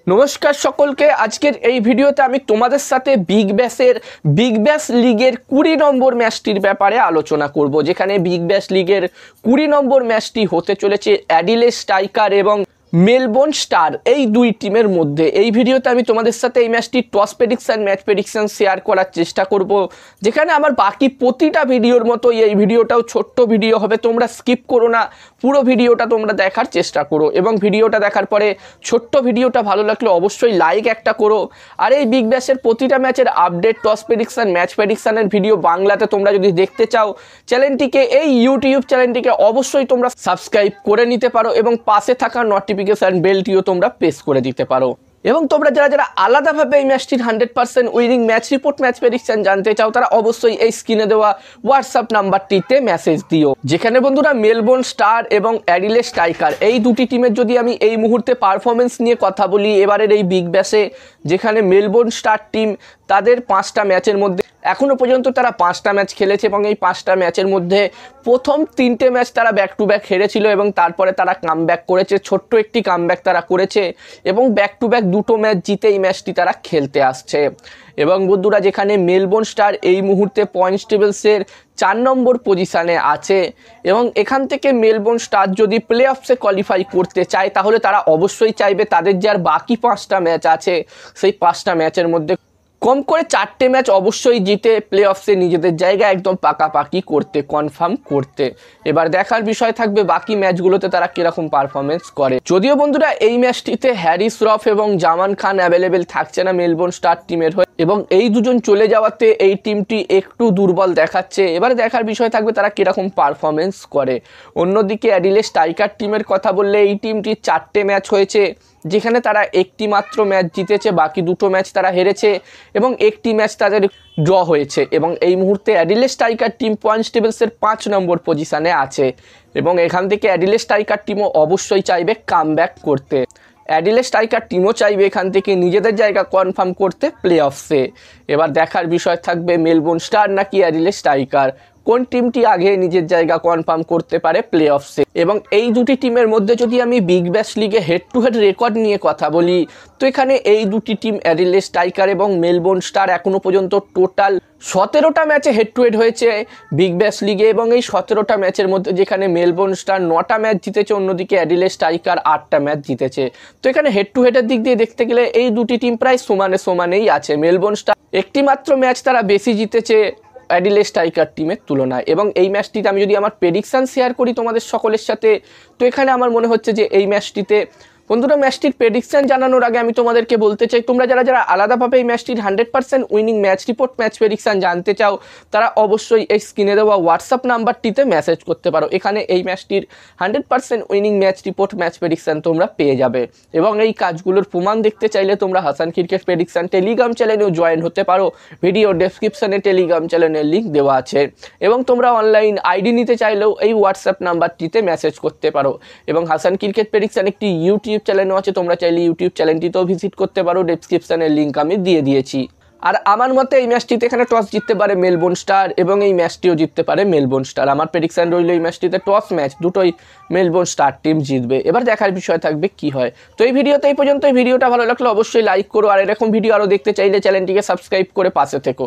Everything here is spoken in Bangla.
নমস্কার সকলকে। আজকের এই ভিডিওতে আমি তোমাদের সাথে বিগ ব্যাশ লিগের 20 নম্বর ম্যাচটির ব্যাপারে আলোচনা করব, যেখানে বিগ ব্যাশ লিগের 20 নম্বর ম্যাচটি হতে চলেছে অ্যাডিলেড স্ট্রাইকার এবং মেলবোর্ন স্টার এই দুই টিমের মধ্যে। এই ভিডিওতে আমি তোমাদের সাথে এই ম্যাচটির toss prediction, match prediction share করার চেষ্টা করব, যেখানে আমার বাকি প্রতিটা ভিডিওর মতো এই ভিডিওটাও ছোট্ট ভিডিও হবে। তোমরা স্কিপ করো না, পুরো ভিডিওটা তোমরা দেখার চেষ্টা করো এবং ভিডিওটা দেখার পরে ছোট্ট ভিডিওটা ভালো লাগলে অবশ্যই লাইক একটা করো। আর এই বিগ ব্যাশের প্রতিটা ম্যাচের আপডেট, টস প্রেডিকশন, ম্যাচ প্রেডিকশনের ভিডিও বাংলাতে তোমরা যদি দেখতে চাও, চ্যানেলটিকে, এই ইউটিউব চ্যানেলটিকে অবশ্যই তোমরা সাবস্ক্রাইব করে নিতে পারো এবং পাশে থাকা নোটিফিকেশন বেলটিও তোমরা প্রেস করে দিতে পারো। এবং তোমরা যারা আলাদাভাবে এই ম্যাচটির 100% winning match report, match prediction জানতে চাও, তারা অবশ্যই এই স্ক্রিনে দেওয়া হোয়াটসঅ্যাপ নাম্বারটিতে মেসেজ দিও। যেখানে বন্ধুরা মেলবোর্ন স্টার এবং অ্যাডিলেড স্ট্রাইকার এই দুটি টিমের যদি আমি এই মুহূর্তে পারফরমেন্স নিয়ে কথা বলি এবারের এই বিগ ব্যাশে, যেখানে মেলবোর্ন স্টার টিম তাদের 5টা ম্যাচের মধ্যে এখনও পর্যন্ত তারা 5টা ম্যাচ খেলেছে এবং এই 5টা ম্যাচের মধ্যে প্রথম 3টে ম্যাচ তারা ব্যাক টু ব্যাক হেরেছিল এবং তারপরে তারা কামব্যাক করেছে, ছোট্ট একটি কামব্যাক তারা করেছে এবং ব্যাক টু ব্যাক 2টো ম্যাচ জিতে এই ম্যাচটি তারা খেলতে আসছে। এবং বন্ধুরা, যেখানে মেলবোর্ন স্টার এই মুহূর্তে পয়েন্টস টেবিলসের 4 নম্বর পজিশানে আছে এবং এখান থেকে মেলবোর্ন স্টার যদি প্লে অফসে কোয়ালিফাই করতে চায়, তাহলে তারা অবশ্যই চাইবে তাদের যে আর বাকি 5টা ম্যাচ আছে সেই 5টা ম্যাচের মধ্যে কম করে 4টে ম্যাচ অবশ্যই জিতে প্লে অফসে নিজেদের জায়গা একদম পাকাপাকি করতে, কনফার্ম করতে। এবার দেখার বিষয় থাকবে বাকি ম্যাচগুলোতে তারা কীরকম পারফরমেন্স করে। যদিও বন্ধুরা এই ম্যাচটিতে হ্যারি শ্রফ এবং জামান খান অ্যাভেলেবেল থাকছে না মেলবোর্ন স্টার টিমের হয়ে এবং এই দুজন চলে যাওয়াতে এই টিমটি একটু দুর্বল দেখাচ্ছে। এবারে দেখার বিষয় থাকবে তারা কীরকম পারফরমেন্স করে। অন্যদিকে অ্যাডিলেড স্ট্রাইকার টিমের কথা বললে এই টিমটির 4টে ম্যাচ হয়েছে, যেখানে তারা একটি মাত্র ম্যাচ জিতেছে, বাকি 2টো ম্যাচ তারা হেরেছে এবং একটি ম্যাচ তাদের ড্র হয়েছে। এবং এই মুহূর্তে অ্যাডিলেড স্ট্রাইকার টিম পয়েন্টস টেবিলসের 5 নম্বর পজিশানে আছে এবং এখান থেকে অ্যাডিলেড স্ট্রাইকার টিমও অবশ্যই চাইবে কামব্যাক করতে। অ্যাডিলেড স্ট্রাইকার টিমও চাইবে এখান থেকে নিজেদের জায়গা কনফার্ম করতে প্লে অফসে। এবার দেখার বিষয় থাকবে মেলবোর্ন স্টার নাকি অ্যাডিলেড স্ট্রাইকার, কোন টিমটি আগে নিজের জায়গা কনফার্ম করতে পারে প্লে অফসে। এবং এই দুটি টিমের মধ্যে যদি আমি বিগ ব্যাশ লিগে হেড টু হেড রেকর্ড নিয়ে কথা বলি, তো এখানে এই দুটি টিম অ্যাডিলেড স্ট্রাইকার এবং মেলবোর্ন স্টার এখনও পর্যন্ত টোটাল 17টা ম্যাচে হেড টু হেড হয়েছে বিগ ব্যাশ লিগে এবং এই 17টা ম্যাচের মধ্যে যেখানে মেলবোর্ন স্টার 9টা ম্যাচ জিতেছে, অন্যদিকে অ্যাডিলেড স্ট্রাইকার 8টা ম্যাচ জিতেছে। তো এখানে হেড টু হেডের দিক দিয়ে দেখতে গেলে এই দুটি টিম প্রায় সমানেই আছে। মেলবোর্ন স্টার একটি মাত্র ম্যাচ তারা বেশি জিতেছে অ্যাডিলেড স্ট্রাইকার টিমের তুলনায়। এবং এই ম্যাচটিতে আমি যদি আমার প্রেডিকশান শেয়ার করি তোমাদের সকলের সাথে, তো এখানে আমার মনে হচ্ছে যে এই ম্যাচটিতে বন্ধুরা, ম্যাচটির প্রেডিকশান জানানোর আগে আমি তোমাদেরকে বলতে চাই, তোমরা যারা আলাদাভাবে এই ম্যাচটির 100% winning match report, match prediction জানতে চাও, তারা অবশ্যই এই স্ক্রিনে দেওয়া হোয়াটসঅ্যাপ নাম্বারটিতে মেসেজ করতে পারো। এখানে এই ম্যাচটির 100% winning match report, match prediction তোমরা পেয়ে যাবে। এবং এই কাজগুলোর প্রমাণ দেখতে চাইলে তোমরা হাসান ক্রিকেট প্রেডিকশান টেলিগ্রাম চ্যানেলেও জয়েন হতে পারো। ভিডিও ডেসক্রিপশানে টেলিগ্রাম চ্যানেলের লিঙ্ক দেওয়া আছে এবং তোমরা অনলাইন আইডি নিতে চাইলেও এই হোয়াটসঅ্যাপ নাম্বারটিতে মেসেজ করতে পারো। এবং হাসান ক্রিকেট প্রেডিকশান একটি ইউটিউব চ্যানেলও আছে, তোমরা চাইলে ইউটিউব চ্যানেলটিতেও ভিজিট করতে পারো, ডেসক্রিপশনের লিঙ্ক আমি দিয়ে দিয়েছি। আর আমার মতে এই ম্যাচটিতে এখানে টস জিততে পারে মেলবোর্ন স্টার এবং এই ম্যাচটিও জিততে পারে মেলবোর্ন স্টার। আমার প্রেডিকশন রইল এই ম্যাচটিতে টস ম্যাচ দুটোই মেলবোর্ন স্টার টিম জিতবে। এবার দেখার বিষয় থাকবে কি হয়। তো এই ভিডিওতে এই পর্যন্ত। এই ভিডিওটা ভালো লাগলে অবশ্যই লাইক করো আর এরকম ভিডিও আরও দেখতে চাইলে চ্যানেলটিকে সাবস্ক্রাইব করে পাশে থেকো।